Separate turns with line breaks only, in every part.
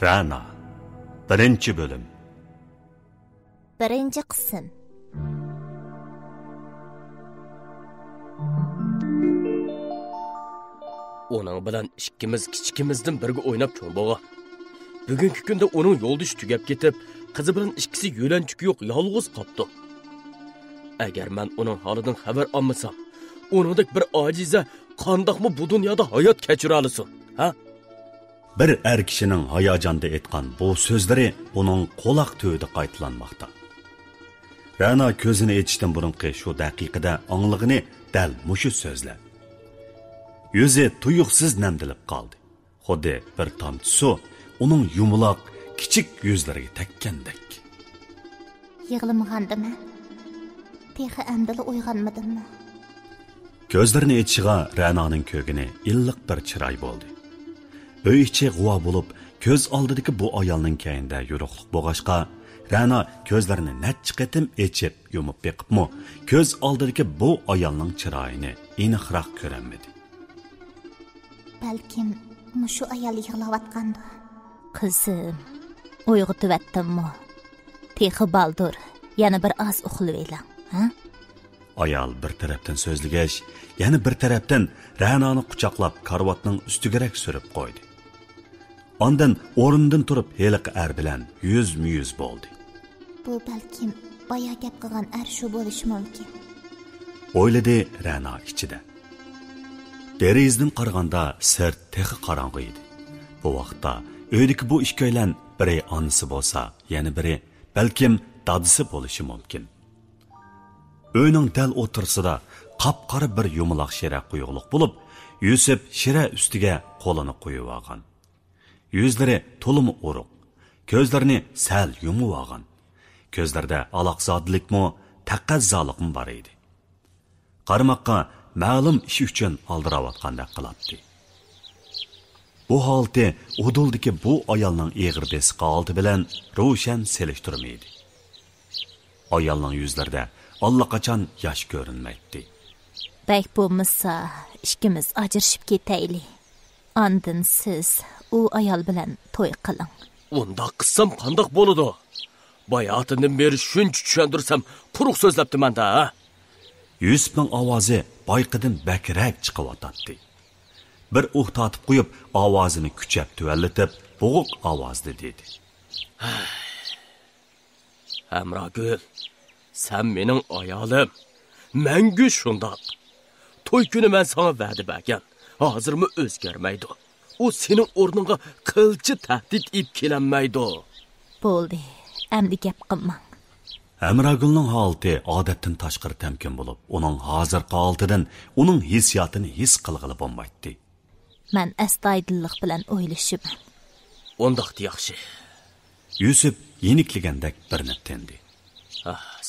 Rana 1. bölüm
1. kısım.
Onun bilan ikkimiz kichikimizdan birga o'ynab cho'ng bo'lgan. Bugungi kunda uning yo'ldoshi tugab ketib, qizi bilan ikkisi yo'lanchuk yo'q, yolg'iz qoldi. Agar men uning holidan xabar olmasam, uningdek bir ojiza qandoqmi bu dunyoda hayot kechira olasin, ha?
Bir er kishining hayajonda aytgan bu so'zlari uning quloq tuvida qaytlanmoqda. Rana ko'zini ochishdan burunqi shu daqiqada anglag'ini dal mushu so'zlar. Yüzü tuyuqsiz namdilib qoldi. Xuddi bir tomchi suv uning yumaloq, kichik yuzlariga tekkandek.
Yig'lamagandimmi? Texi amdili uyg'onmadimmi?
Ko'zlarini ochishiga Rananing ko'gini illiq bir chiroy bo'ldi. Uy ichi g'uva bo'lib, ko'z oldidagi bu ayolning kayinda yo'riqliq bo'lg'ashqa, Rana ko'zlarini necha qatim ochib, yumib beqibmi, ko'z oldidagi bu ayolning chiroyini aniqroq ko'rolmadi.
Balkim mushu ayol yig'layotgandi. Qizim, uyg'otyaptimmi? Texi baldur, yana bir oz uxlab elang, ha?
Ayol bir tarafdan so'zligach, yana bir tarafdan Ranani quchoqlab karvatning ustigarak surib qo'ydi. Ondan o'rnidan turib heliq er bilan yuz bo'ldi.
Bu balkim boya gap qilgan er shu bo'lishi mumkin.
O'yladi Rana ichida. Derizdan qaraganda sirt texi qorong'u edi. Bu vaqtda uydagi bu ikkoylan biri onasi bo'lsa, yana biri balkim dadisi bo'lishi mumkin. Uyning dal o'tirsida qop-qora bir yumaloq shira quyuqliq bo'lib, Yusuf shira ustiga qo'lini qo'yib olgan. Yuzlari to'limi uruq, ko'zlarini sal yumib olgan. Ko'zlarda aloqzodlikmi, taqazzolikmi bor edi. Qarmoqqa ma'lum ish uchun aldiravotgandek qilibdi. Bu holda uduldagi bu ayolning eg'ir besiqi oldi bilan ro'shan selishtirmaydi. Ayolning yuzlarida allaqachon yosh ko'rinmaydi.
Bak bo'lmasa, ikkimiz ajrashib ketayli. Ondan siz u ayol bilan to'y qiling.
Unda qilsam qandoq bo'ladi? Bayotidan beri shuncha tushundirsam, quruq so'zlabdim-da, ha?
Yusufning ovozi boyqidan bakrak chiqib. Bir tatib qo'yib, ovozini kuchab tuvallatib, bo'g'iq ovozda dedi.
Amrogul, sen mening ayolim. Mengu shundoq. To'y kuni men sana va'da bergan. Hozirmi o'zgarmaydi. U sening o'rningga qilchi tahdid ib kelanmaydi.
Bo'ldi. Endi gap qilmang.
Amragulning holati odatdan tashqari tamkin bo'lib, uning hozirgi holatidan uning hissiyotini his qilg'ili bo'lmaydi.
Men astoydillik bilan o'ylashibman.
Undaqdi yaxshi.
Yusuf yenikligandek bir nittendi.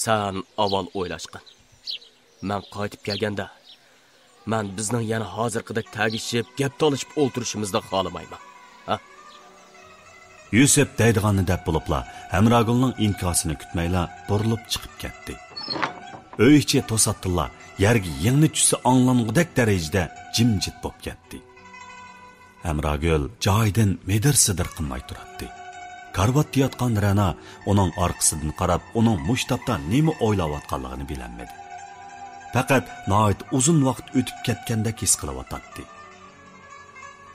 Sen avval o'ylashqin. Men qaytib kelganda, men bizning yana hozirgidek tagishib, gap talashib o'ltirishimizni xohlamayman.
Yusuf deydiganni deb bo'libla, Hamragulning inkosini kutmayla burilib chiqib ketdi. Uy ichi to'satdilla yerga yengni tushsa anglangudek darajada jimjit bo'lib ketdi. Hamragul joyidan medir-sidir qilmay turibdi. Karvatda yotgan Rana uning orqasidan qarab, uning mushtobda nima o'ylayotganligini bilolmadi. Faqat noit uzun vaqt o'tib ketgandek his qilyotdi.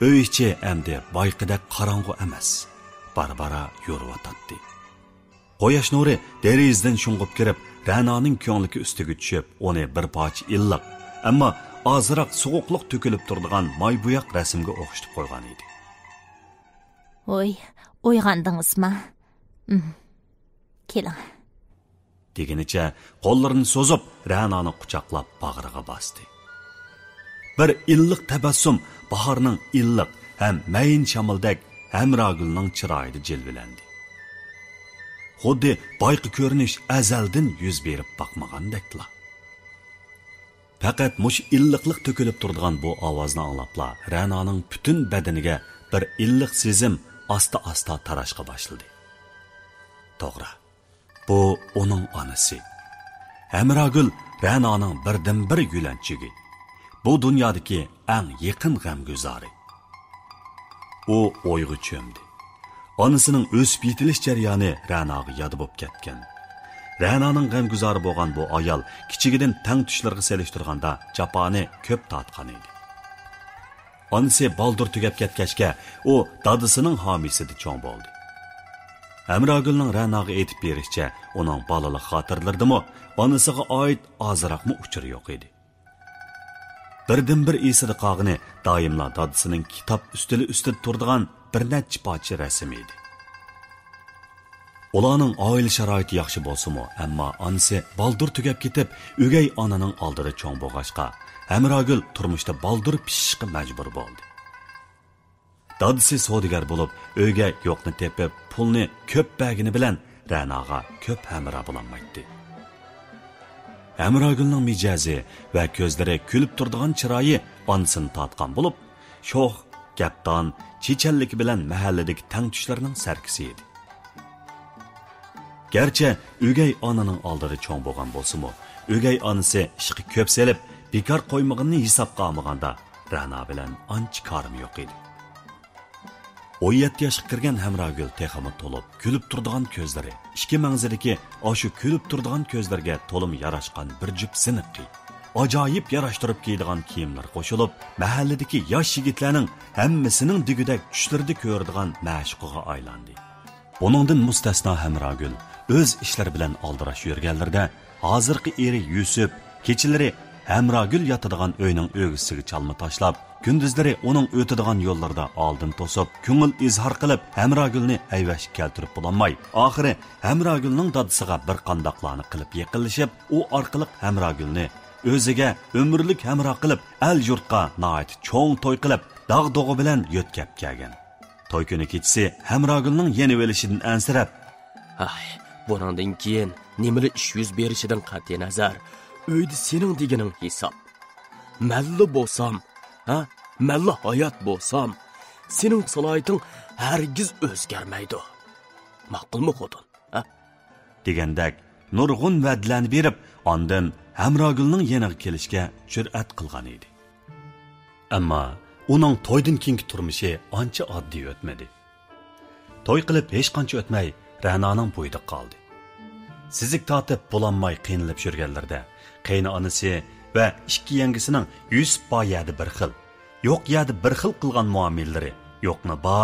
Uy ichi endi boyqidek qorong'u emas. Barbara yo'rvatdi. Quyosh nuri derizdan shung'ib kirib, Rananing ko'ngligi ustiga tushib, uni bir parcha illiq, ammo ozroq sovuqlik to'kilib turadigan moybuyoq rasmga o'xshatib qo'ygan edi.
Oy, uyg'andingizmi? Keling.
Degenicha qo'llarini so'zib, Ranani quchoqlab bag'riga bosdi. Bir illiq tabassum bahorning illiq ham mayin shamildek Hamragulning chiroyida jilvilandi. Xuddi boyqi ko'rinish azaldan yuz berib boqmagandekla. Faqat mush illiqlik to'kilib turadigan bu ovozni anglabla, Rananing butun badaniga bir illiq sezim asta-asta tarashqa boshladi. To'g'ri, bu uning onasi. Hamragul Rananing birdan-bir yulanchigi. Bu dunyodagi eng yaqin g'amguzori. U o'yga cho'mdi. Onasining o'sib yetilish jarayoni Ra'noga yod bo'lib ketgan. Ra'noning g'amguzori bo'lgan bu ayol kichigidan tang tushlarga selishtirganda jafoni ko'p tortgan edi. Onasi baldur tugab ketgachga u dadisining homisida cho'ng bo'ldi. Amragulning Ra'noga aytib berishicha, uning bolalik xotirlaridami onasiga oid ozroqmi uchur yo'q edi. Birdan bir esida qolgani doimla dadisining kitob ustida turadigan bir necha parcha rasm edi. Ularning oila sharoiti yaxshi bo'lsa-mu, ammo onasi baldur tugab ketib, o'gay onaning oldida cho'ng bo'lg'achqa, Amragul turmushda baldur pishishga majbur bo'ldi. Dadisi savdogar bo'lib, o'yga yo'qni tepib, pulni ko'p bagini bilan Ra'noga ko'p hamra bo'lolmaydi. Amragulning mijazi va ko'zlari kulib turadigan chiroyi onasini tortgan bo'lib, sho'x, gapdon, chechanligi bilan mahalladagi tang tushlarning sarkisi edi. Gerçi o'gay onaning oldida cho'ng bo'lgan bo'lsa-mu, o'gay onasi ishqi ko'p selib, bekor qo'ymag'ini hisobga olmaganda Ra'no bilan ancha korim yo'q edi. 17 yoshga kirgan Hamragul texmi to'lib, kulib turadigan ko'zlari, ikki mangzidagi oshu kulib turadigan ko'zlarga to'lim yarashgan bir jup siniqi, ajoyib yarashtirib kiydigan kiyimlar qo'shilib, mahalladagi yosh yigitlarning hammasining digidak tushlarida ko'radigan ma'shuqiga aylandi. Buningdan mustasno Hamragul o'z ishlari bilan oldirash yurganlarda hozirgi eri Yusuf kechalari Hamragul yotadigan uyning o'g'isiga chalma tashlab, gündüzleri onun o'tadigan yo'llarda oldin to'sib, ko'ngil izhor qilib, Hamragulni ayvash keltirib bulanmay, oxiri Hamragulning dadisiga bir qandoqlarni qilib yaqinlashib, u orqali Hamragulni o'ziga umrlik hamroh qilib, al yurtga noit cho'ng to'y qilib, dog'-dog'i bilan yo'tkab kelgan. To'y kuni kechasi Hamragulning yeni velishidan ansirab,
"Ay, bundan keyin nimali ish yuz berishidan qat'iy nazar, uyda sening deganing hisob. Malla bo'lsam, malla hayot bo'lsam, sening saloyiting hargiz o'zgarmaydi. Ma'qulmi xotin?"
degandek nurg'un va'dlarni berib, ondan Hamragulning yeniga kelishga jur'at qilgan edi. Ammo uning to'ydan keyingi turmushi ancha oddiy o'tmadi. To'y qilib hech qancha o'tmay Ra'noning bo'yida qoldi. Sizik tortib bulanmay qiynalib yurganlarda qayni onasi va ikki yangisining Yusuf boyadi bir xil, yo'q yadi bir xil qilgan muomalari, yo'qni ba,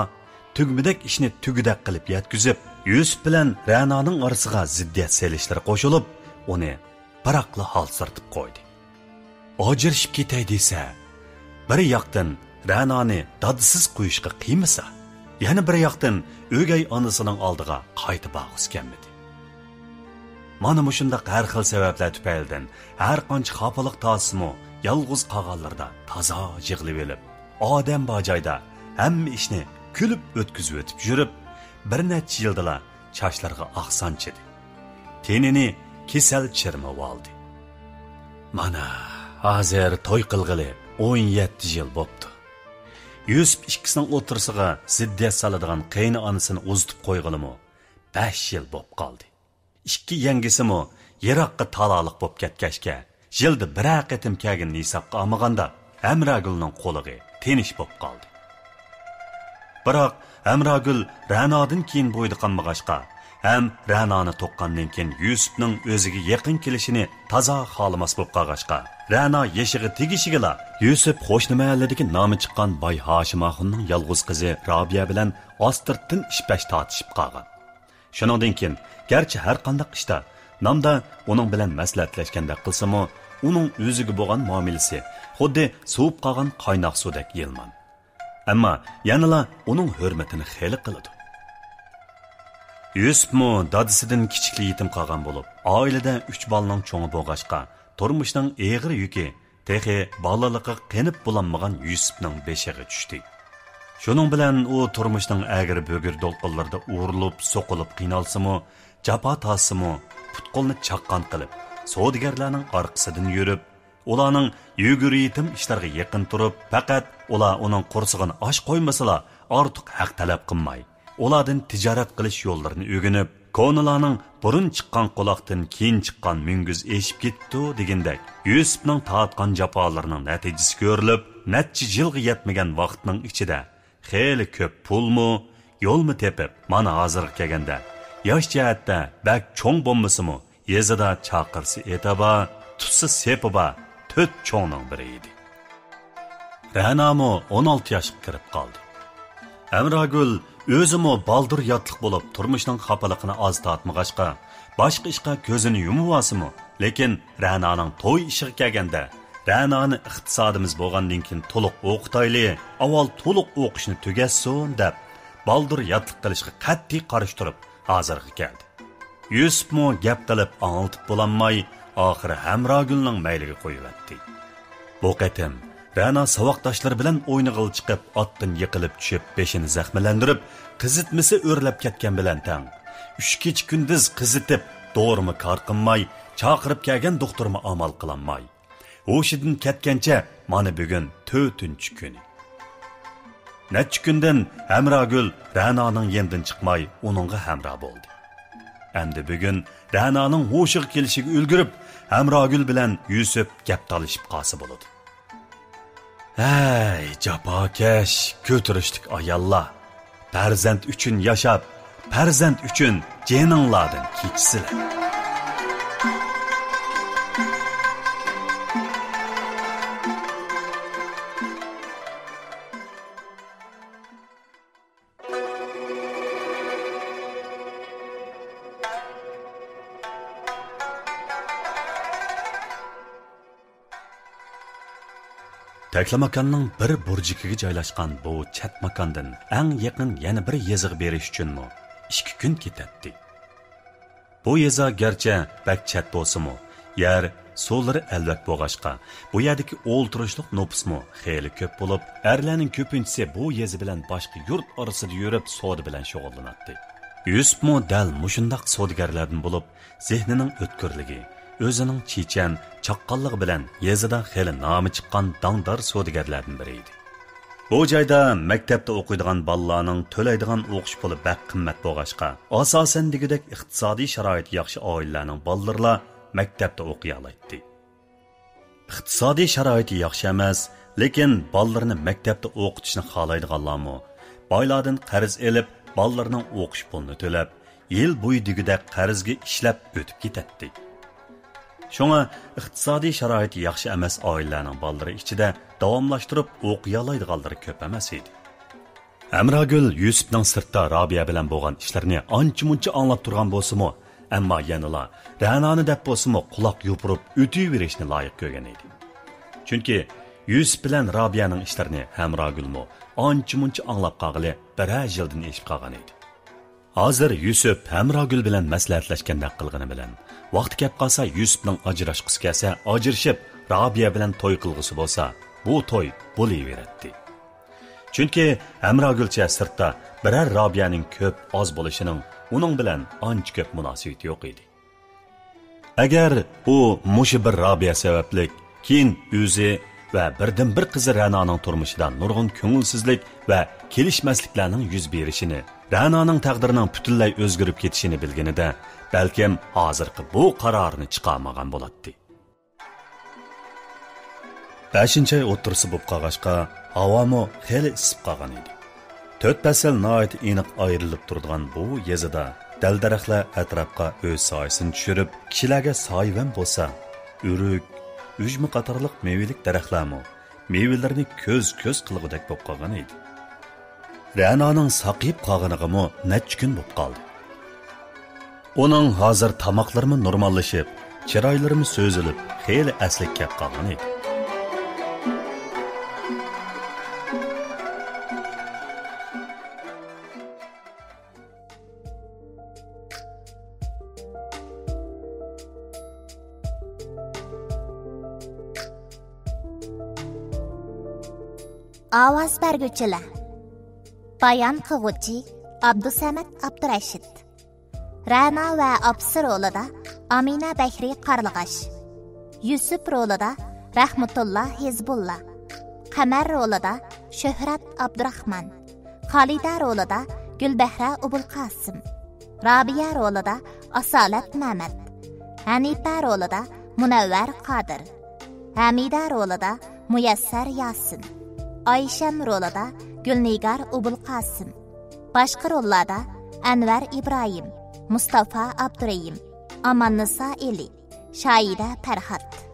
tugmidak ishni tugidak qilib yetkizib, Yusuf bilan Ra'noning orasiga ziddiyat selishlar qo'shilib, uni baraqli hol sirtib qo'ydi. Ajrashib ketay desa, bir yoqdan Ra'noni dadisiz qo'yishga qiymasa, yana bir yoqdan o'gay onasining oldiga qaytib bag'is kelmadi. Mana mushunda har xil sabablar tufaylidan har qancha xafalik tasimi yolg'iz qolganlarda toza yig'ilib olib, odam bojoyda hamma ishni kulib o'tkazib o'tib yurib, bir necha yildala chashlarga oqsanchidi. Tenini kesal chirmab oldi. Mana hozir to'y qilg'ili 17 yil bo'pti. Yusuf ikkisining o'tirsiga ziddiyat soladigan qayni onasini uzitib qo'yg'ilimi 5 yil bo'p qoldi. Ikki yangisimi yiroqqa taloliq bo'p ketgachga, yilda bir qatim kelgan hisobga olmaganda Hamragulning qo'liga tenish bo'p qoldi. Biroq Hamragul Ra'nodan keyin bo'yda qolmag'achqa, ham Ra'noni to'qqandan keyin Yusufning o'ziga yaqin kelishini toza xolimas bo'p qolg'achqa, Ra'no yeshig'i tegishigila Yusuf qo'shni mahalladagi nomi chiqqan boy Hashimoxonning yolg'iz qizi Robiya bilan ostirtdan ishpash tortishib qolgan. Shuningdan keyin garchi har qanday ishda nomda uning bilan maslahatlashganda qilsa-mu, uning o'ziga bo'lgan muomalasi xuddi suvib qolgan qaynoq suvdek yelman. Ammo yanala uning hurmatini xeli qiladi. Yusufmu dadisidan kichikli yetim qolgan bo'lib, oilada 3 bolaning cho'ngi bo'lg'achqa, turmushning eg'ir yuki texi bolaliqqa qenib bulanmagan Yusufning beshiga tushdi. Shuning bilan u turmushning agir bögür dolqinlarda urilib, so'qilib qiynalsa-mu, jafo tortsa-mu, putqolni chaqqan qilib, savdogarlarning orqasidan yurib, ularning yugur yetim ishlarga yaqin turib, faqat ular uning qursig'ini osh qo'ymasalar, ortiq haq talab qilmay, ulardan tijorat qilish yo'llarini o'rganib, ko'nilarning burun chiqqan quloqdan keyin chiqqan munguz eshib ketdi degandek, Yusufning tortgan jafolarining natijasi ko'rilib, necha yilga yetmagan vaqtning ichida xeyli ko'p pulmu, yo'lmi tepib mana hozirga kelganda yosh jihatda bak cho'ng bo'lmasimi yezida chaqirsi etaba tutsi sepiba 4 cho'ngning biri edi. Ra'nomi 16 yoshga kirib qoldi. Amragul o'zimi baldur yotliq bo'lib turmushning xafaligini oz tortmag'achqa boshqa ishga ko'zini yumuvasimi, lekin Ra'noning to'y ishiga kelganda Ra'noni iqtisodimiz bo'lgandan keyin to'liq o'qitayli, avval to'liq o'qishni tugatsin deb baldur yotliq qilishga qat'iy qarshi turib hozirga keldi. Yusufmo gap qilib anglitib bo'lanmay, oxiri Amragulning mayliga qo'yibdi. Bu qatim Ra'no savoqdoshlar bilan o'ynag'il chiqib, otdan yiqilib tushib, beshini zaxmlantirib, qizitmisi o'rlab ketgan bilan tang. 3 kecha kunduz qizitib, to'g'rimi kor qilmay, chaqirib kelgan doktorma amal qilanmay. O'shidan ketgancha mana bugun 4-kuni. Necha kundan Amragul Ra'noning yendan chiqmay, uningga hamro bo'ldi. Endi bugun Ra'noning ho'shiga kelishiga ulgurib, Amragul bilan Yusuf gap talishib qolsa bo'ladi. Hey, japokash, ko'tirishdik ayollar. Farzand uchun yashab, farzand uchun jeninglardan kechsilar. Tekla makanning bir burjikiga joylashgan bu chat makondan eng yaqin yana bir yezig berish uchunmi 2 kun ketadi. Bu yeza garchi bak chat bo'lsa-mu, yer so'llari alvat bo'g'ashqa, bu yerdagi o'ltirishliq nopusmi xeyli ko'p bo'lib, erlarning ko'pinchisi bu yezi bilan boshqa yurt orasida yurib savdo bilan shug'ullanadi. Yusufmo dal mushundaq savdogarlardan bo'lib, zehnining o'tkirligi, o'zining chechan, chaqqonligi bilan yezida xeyli nomi chiqqan dangdor savdogarlardan biri edi. Bu joyda maktabda o'qiydigan bolalarning to'laydigan o'qish puli bak qimmat bo'lg'ashqa, asosan degidek iqtisodiy sharoiti yaxshi oilalarning bolalarla maktabda o'qiy oladi. Iqtisodiy sharoiti yaxshi emas, lekin bolalarni maktabda o'qitishni xohlaydiganlarmi, boylardan qarz olib, bolalarning o'qish pulini to'lab, yil bo'yi degidek qarzga ishlab o'tib ketadi. Şoňa iqtisodiy sharoiti yaxshi emas oilalarning bolalari ichida davomlashtirib o'qiy oladiganlari ko'p emas edi. Amragul Yusufning sirtda Robiya bilan bo'lgan ishlarini ancha-muncha anglab turgan bo'lsa-mu, ammo yanala Ra'noni deb bo'lsa-mu quloq yopirib o'tiyverishni loyiq ko'rgan edi. Chunki Yusuf bilan Robiyaning ishlarini Amragulmo ancha-muncha anglab qolg'ili bir yildan eshib qolgan edi. Hozir Yusuf Amragul bilan maslahatlashganda qilgani bilan vaqt kelib qolsa Yusufning ajrashqisi kelsa, ajrashib Robiya bilan to'y qilg'isi bo'lsa, bu to'y bo'laveradi. Chunki Amragulcha sirtda birar Robiyaning ko'p oz bo'lishining uning bilan ancha ko'p munosabati yo'q edi. Agar u mushi bir Robiya sababli keyin o'zi va birdan bir qizi Ra'noning turmushidan nurg'un ko'ngilsizlik va kelishmasliklarning yuz berishini, Ra'noning taqdirining butunlay o'zgarib ketishini bilganida, balkim hozirgi bu qarorni chiqarmagan bo'ladi. 5-oy o'tirisi bo'lib qolg'ashqa, havomi xeyli isib qolgan edi. 4 fasl nihoyat aniq ayrilib turadigan bu yezida dal-daraxtlar atrofga o'z soyasini tushirib, kishilarga soyvan bo'lsa, o'rik, ujmi qatorliq mevalik daraxtlarmi mevalarni ko'z qilgudek bo'lib qolgan edi. Ra'noning saqib qolganigimi necha kun bo'lib qoldi. Uning hozir tomoqlarimi normallashib, chiroylarimi so'zilib, xeyli aslik kelib qolgan edi.
Ovoz berguvchilar. Bayon qilguvchi Abdusamad Abdurashid. Ra'no va Absi rolida Amina Bahri Qarlig'ash. Yusuf rolida Rahmatulloh Hizbullah. Qamar rolida Shuhrat Abdurahman. Xolida rolida Gulbahra Ubulqosim. Robiya rolida Asolat Mamad. Hanifa rolida Munavvar Qodir. Hamida rolida Muyassar Yasin. Ayşem rolida Gülnigar Ubulqosim. Boshqa rollarda Anvar Ibrohim, Mustafa Abdurayim, Amannisa Eli, Shoira Farhod.